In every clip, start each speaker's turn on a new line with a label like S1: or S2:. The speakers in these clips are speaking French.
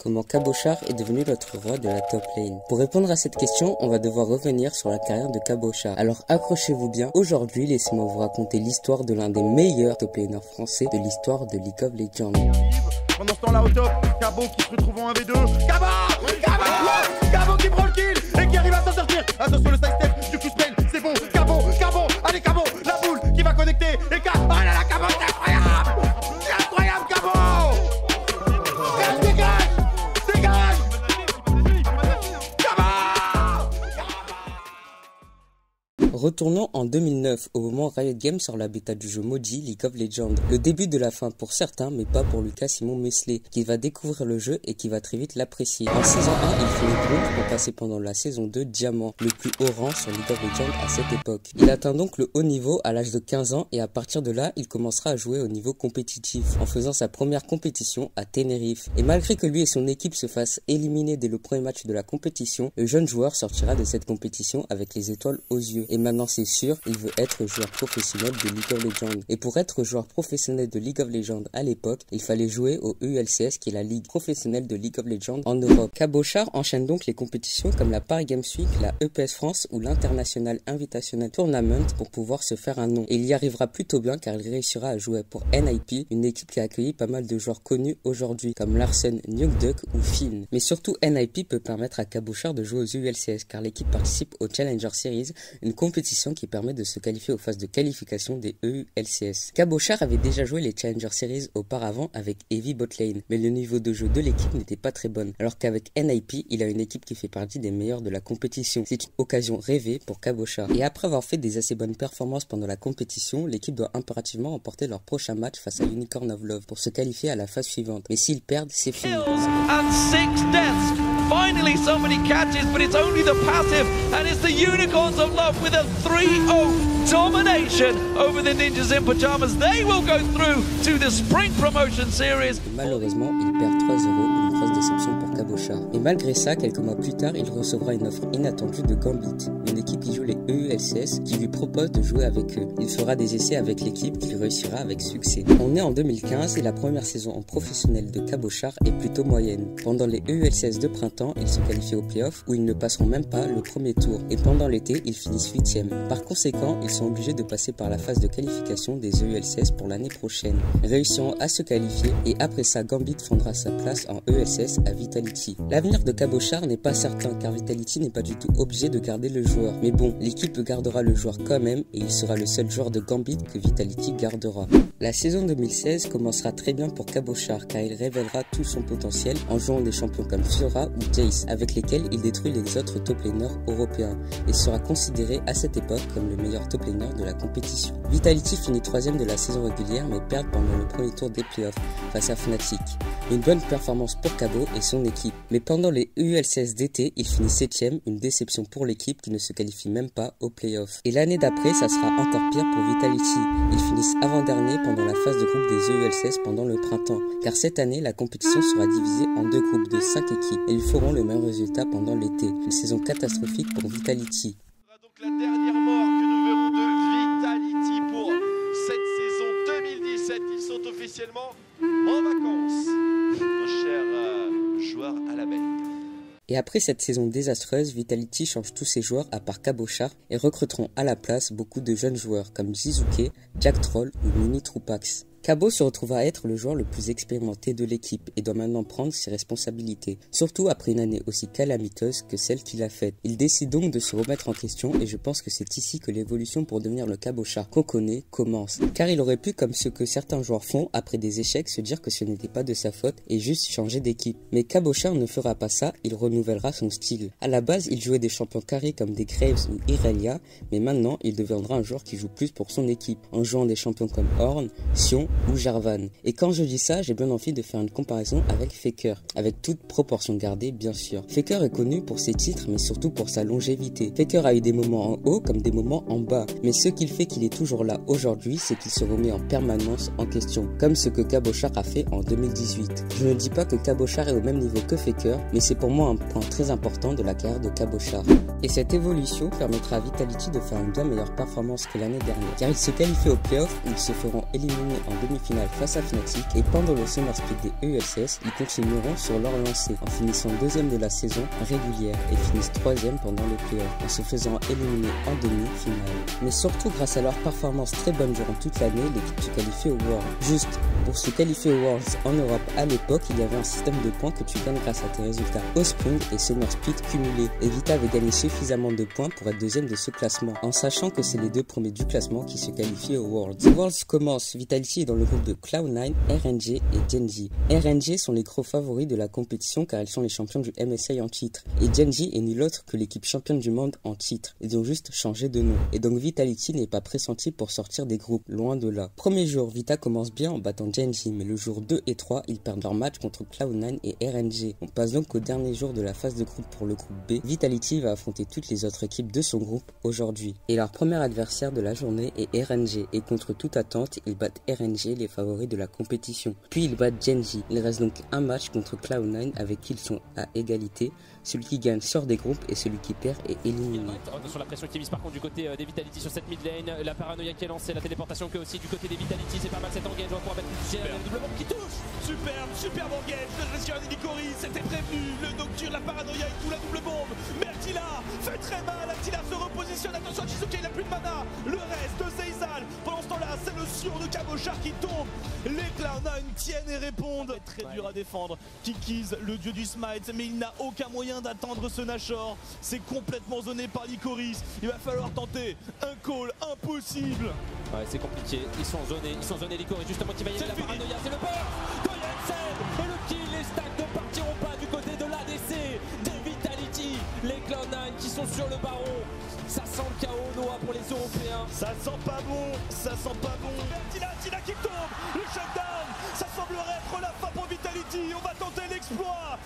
S1: Comment Cabochard est devenu notre roi de la top lane? Pour répondre à cette question, on va devoir revenir sur la carrière de Cabochard. Alors accrochez-vous bien, aujourd'hui laissez-moi vous raconter l'histoire de l'un des meilleurs top laners français de l'histoire de League of Legends.
S2: Pendant ce temps-là au top, Cabo qui se retrouve en 1v2. Cabo qui prend le kill et qui arrive à s'en sortir. Attention le sidestep du Q-Spell, c'est bon. Cabo, allez Cabo, la boule qui va connecter. Et Cabo, oh là là, Cabo, c'est incroyable. C'est incroyable Cabo. Dégage.
S1: Retournons en 2009, au moment où Riot Games sort la bêta du jeu maudit League of Legends. Le début de la fin pour certains, mais pas pour Lucas Simon Mesley, qui va découvrir le jeu et qui va très vite l'apprécier. En saison 1, il finit bronze pour passer pendant la saison 2 diamant, le plus haut rang sur League of Legends à cette époque. Il atteint donc le haut niveau à l'âge de 15 ans et à partir de là, il commencera à jouer au niveau compétitif, en faisant sa première compétition à Tenerife. Et malgré que lui et son équipe se fassent éliminer dès le premier match de la compétition, le jeune joueur sortira de cette compétition avec les étoiles aux yeux. Et maintenant c'est sûr, il veut être joueur professionnel de League of Legends. Et pour être joueur professionnel de League of Legends à l'époque, il fallait jouer au EULCS qui est la ligue professionnelle de League of Legends en Europe. Cabochard enchaîne donc les compétitions comme la Paris Games Week, la EPS France ou l'International Invitational Tournament pour pouvoir se faire un nom. Et il y arrivera plutôt bien car il réussira à jouer pour NIP, une équipe qui a accueilli pas mal de joueurs connus aujourd'hui comme Larsen, Nukeduck ou Finn. Mais surtout NIP peut permettre à Cabochard de jouer aux EULCS car l'équipe participe au Challenger Series, une compétition qui permet de se qualifier aux phases de qualification des EULCS. Cabochard avait déjà joué les Challenger Series auparavant avec Heavy Botlane, mais le niveau de jeu de l'équipe n'était pas très bon, alors qu'avec NIP, il a une équipe qui fait partie des meilleurs de la compétition. C'est une occasion rêvée pour Cabochard. Et après avoir fait des assez bonnes performances pendant la compétition, l'équipe doit impérativement remporter leur prochain match face à Unicorn of Love pour se qualifier à la phase suivante. Mais s'ils perdent, c'est fini.
S3: Finally somebody catches, but it's only the passive, and it's the Unicorns of Love with a 3-0 domination over the Ninjas in Pajamas. They will go through to the Spring Promotion Series.
S1: Et malheureusement, ils perdent 3-0, une grosse déception pour Cabochard. Et malgré ça, quelques mois plus tard, il recevra une offre inattendue de Gambit, une équipe qui joue les EULCS, qui lui propose de jouer avec eux. Il fera des essais avec l'équipe qu'il réussira avec succès. On est en 2015 et la première saison en professionnel de Cabochard est plutôt moyenne. Pendant les EULCS de printemps, ils se qualifient aux playoffs où ils ne passeront même pas le premier tour. Et pendant l'été, ils finissent 8e. Par conséquent, ils sont obligés de passer par la phase de qualification des EULCS pour l'année prochaine, réussiront à se qualifier et après ça, Gambit fondra sa place en EULCS à Vitality. L'avenir de Cabochard n'est pas certain car Vitality n'est pas du tout obligé de garder le joueur. Mais bon, l'équipe gardera le joueur quand même et il sera le seul joueur de Gambit que Vitality gardera. La saison 2016 commencera très bien pour Cabochard car il révélera tout son potentiel en jouant des champions comme Fiora ou Jace avec lesquels il détruit les autres top laners européens et sera considéré à cette époque comme le meilleur top laner de la compétition. Vitality finit 3e de la saison régulière mais perd pendant le premier tour des playoffs face à Fnatic. Une bonne performance pour Cabo et son équipe. Mais pendant les EULCS d'été, il finit 7e, une déception pour l'équipe qui ne se qualifie même pas aux playoffs. Et l'année d'après, ça sera encore pire pour Vitality. Ils finissent avant-dernier pendant la phase de groupe des EULCS pendant le printemps. Car cette année, la compétition sera divisée en deux groupes de 5 équipes et ils feront le même résultat pendant l'été. Une saison catastrophique pour Vitality.
S2: Donc la dernière mort que nous verrons de Vitality pour cette saison 2017. Ils sont officiellement en vacances. Nos chers joueurs à la bête.
S1: Et après cette saison désastreuse, Vitality change tous ses joueurs à part Cabochard et recruteront à la place beaucoup de jeunes joueurs comme Jizuke, Jack Troll ou Mini Troupax. Cabo se retrouve à être le joueur le plus expérimenté de l'équipe et doit maintenant prendre ses responsabilités, surtout après une année aussi calamiteuse que celle qu'il a faite. Il décide donc de se remettre en question et je pense que c'est ici que l'évolution pour devenir le Cabochard qu'on connaît commence. Car il aurait pu, comme ce que certains joueurs font après des échecs, se dire que ce n'était pas de sa faute et juste changer d'équipe. Mais Cabochard ne fera pas ça, il renouvellera son style. À la base, il jouait des champions carrés comme des Graves ou Irelia, mais maintenant il deviendra un joueur qui joue plus pour son équipe, en jouant des champions comme Ornn, Sion ou Jarvan. Et quand je dis ça, j'ai bien envie de faire une comparaison avec Faker, avec toute proportion gardée bien sûr. Faker est connu pour ses titres mais surtout pour sa longévité. Faker a eu des moments en haut comme des moments en bas, mais ce qui fait qu'il est toujours là aujourd'hui, c'est qu'il se remet en permanence en question, comme ce que Cabochard a fait en 2018. Je ne dis pas que Cabochard est au même niveau que Faker, mais c'est pour moi un point très important de la carrière de Cabochard. Et cette évolution permettra à Vitality de faire une bien meilleure performance que l'année dernière, car ils se qualifient aux playoffs où ils se feront éliminer en demi-finale face à Fnatic et pendant le Summer Split des ESS, ils continueront sur leur lancée en finissant deuxième de la saison régulière et finissent troisième pendant les playoffs en se faisant éliminer en demi-finale. Mais surtout grâce à leur performance très bonne durant toute l'année, l'équipe se qualifie au Worlds. Juste, pour se qualifier au Worlds en Europe à l'époque, il y avait un système de points que tu gagnes grâce à tes résultats au Spring et Summer Split cumulés. Et Vita avait gagné suffisamment de points pour être deuxième de ce classement, en sachant que c'est les deux premiers du classement qui se qualifient au Worlds. Le Worlds commence, Vitality est dans le groupe de Cloud9, RNG et Gen.G. RNG sont les gros favoris de la compétition car ils sont les champions du MSI en titre. Et Gen.G est nul autre que l'équipe championne du monde en titre. Ils ont juste changé de nom. Et donc Vitality n'est pas pressenti pour sortir des groupes, loin de là. Premier jour, Vita commence bien en battant Gen.G, mais le jour 2 et 3, ils perdent leur match contre Cloud9 et RNG. On passe donc au dernier jour de la phase de groupe pour le groupe B. Vitality va affronter toutes les autres équipes de son groupe aujourd'hui. Et leur premier adversaire de la journée est RNG. Et contre toute attente, ils battent RNG, les favoris de la compétition. Puis ils battent Gen.G. Il reste donc un match contre Cloud9 avec qui ils sont à égalité. Celui qui gagne sort des groupes et celui qui perd est éliminé.
S4: Attention la pression qui est mise par contre du côté des Vitality sur cette mid lane, la paranoïa qui est lancée, la téléportation que aussi du côté des Vitality, c'est pas mal cet engage, on va pouvoir mettre une double bombe qui touche.
S5: Superbe engage de Resident Licorice, c'était prévenu, le Nocturne, la paranoïa et tout, la double bombe, mais Attila fait très mal, Attila se repositionne, attention Jizuke, il a plus de mana, le reste de Seizal, pendant ce temps-là c'est le Sion de Cabochard qui tombe, les Cloud9 tiennent et répondent, très dur à défendre, Kikiz, le dieu du smite, mais il n'a aucun moyen d'attendre ce Nashor, c'est complètement zoné par Licorice, il va falloir tenter un call impossible.
S4: Ouais c'est compliqué, ils sont zonés Licorice justement qui va y aller la paranoïa, c'est le peur de Jensen et le kill, les stacks ne partiront pas du côté de l'ADC, des Vitality, les Cloud9 qui sont sur le baron, ça sent le chaos Noah pour les Européens.
S5: Ça sent pas bon. Attila qui tombe, le shutdown, ça semblerait être la fin pour Vitality, on va tenter l'exploit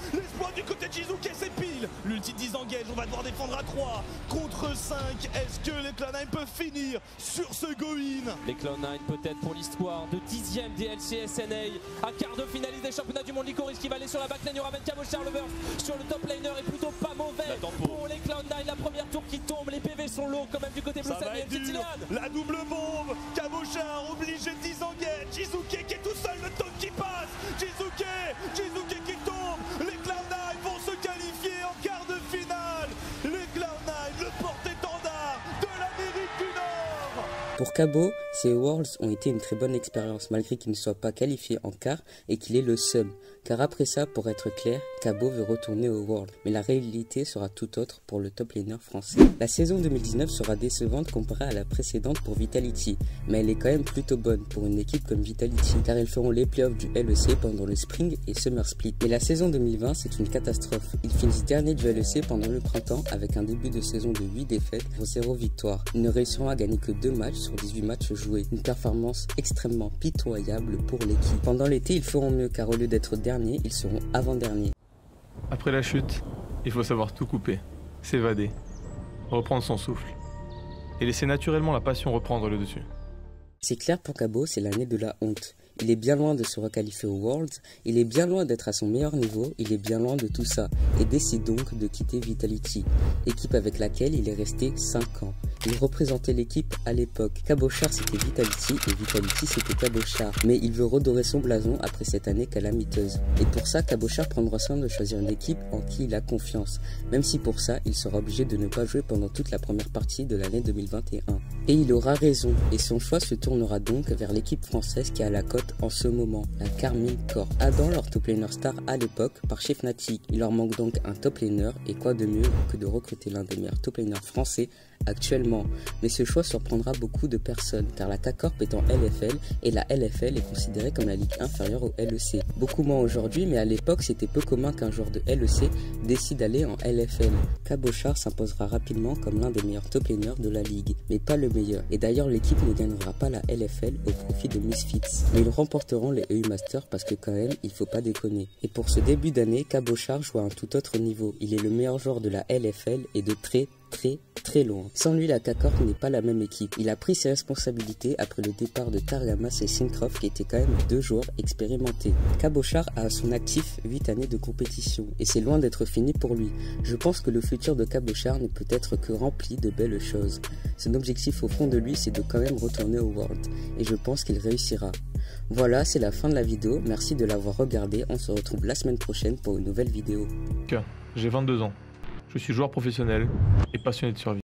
S5: du côté de Jizuke, c'est pile, l'ulti de disengage, on va devoir défendre à 3 contre 5, est-ce que les Cloud9 peuvent finir sur ce go-in?
S4: Les Cloud9 peut-être pour l'histoire de 10e des LCSNA, à quart de finaliste des championnats du monde, Licorice qui va aller sur la backline, il y aura Cabochard, le burst sur le top laner est plutôt pas mauvais pour les Cloud9, la première tour qui tombe, les PV sont lourds quand même du côté Blue Side,
S5: la double bombe, Cabochard obligé de disengage, Jizuke qui est tout seul, le taunt qui passe, Jizuke qui tombe, les Cloud9 vont se qualifier en quart de finale, les Cloud9, le porte-étendard de l'Amérique du Nord.
S1: Pour Cabo, ces Worlds ont été une très bonne expérience malgré qu'il ne soit pas qualifié en quart et qu'il ait le sub. Car après ça, pour être clair, Cabo veut retourner au World. Mais la réalité sera tout autre pour le top laner français. La saison 2019 sera décevante comparée à la précédente pour Vitality. Mais elle est quand même plutôt bonne pour une équipe comme Vitality. Car ils feront les playoffs du LEC pendant le Spring et Summer Split. Mais la saison 2020, c'est une catastrophe. Ils finissent dernier du LEC pendant le printemps avec un début de saison de 8 défaites pour 0 victoire. Ils ne réussiront à gagner que 2 matchs sur 18 matchs joués. Une performance extrêmement pitoyable pour l'équipe. Pendant l'été, ils feront mieux car au lieu d'être derniers, ils seront avant-derniers.
S6: Après la chute, il faut savoir tout couper, s'évader, reprendre son souffle et laisser naturellement la passion reprendre le dessus.
S1: C'est clair pour Cabo, c'est l'année de la honte. Il est bien loin de se requalifier au Worlds, il est bien loin d'être à son meilleur niveau, il est bien loin de tout ça, et décide donc de quitter Vitality, équipe avec laquelle il est resté 5 ans. Il représentait l'équipe à l'époque. Cabochard c'était Vitality et Vitality c'était Cabochard, mais il veut redorer son blason après cette année calamiteuse. Et pour ça, Cabochard prendra soin de choisir une équipe en qui il a confiance, même si pour ça, il sera obligé de ne pas jouer pendant toute la première partie de l'année 2021. Et il aura raison, et son choix se tournera donc vers l'équipe française qui a la cote en ce moment, la Karmine Corp. Adam, leur top laner star à l'époque, par chez Fnatic. Il leur manque donc un top laner, et quoi de mieux que de recruter l'un des meilleurs top laners français actuellement. Mais ce choix surprendra beaucoup de personnes, car la K-Corp est en LFL, et la LFL est considérée comme la ligue inférieure au LEC. Beaucoup moins aujourd'hui, mais à l'époque c'était peu commun qu'un joueur de LEC décide d'aller en LFL. Cabochard s'imposera rapidement comme l'un des meilleurs top laners de la ligue, mais pas le meilleur. Et d'ailleurs l'équipe ne gagnera pas la LFL au profit de Misfits, mais ils remporteront les EU Masters parce que quand même il faut pas déconner. Et pour ce début d'année, Cabochard joue à un tout autre niveau. Il est le meilleur joueur de la LFL et de très très loin. Sans lui, la K-Corp n'est pas la même équipe. Il a pris ses responsabilités après le départ de Targamas et Syncroft qui étaient quand même 2 joueurs expérimentés. Cabochard a à son actif 8 années de compétition et c'est loin d'être fini pour lui. Je pense que le futur de Cabochard n'est peut-être que rempli de belles choses. Son objectif au fond de lui, c'est de quand même retourner au World et je pense qu'il réussira. Voilà, c'est la fin de la vidéo. Merci de l'avoir regardé. On se retrouve la semaine prochaine pour une nouvelle vidéo.
S6: J'ai 22 ans. Je suis joueur professionnel et passionné de survie.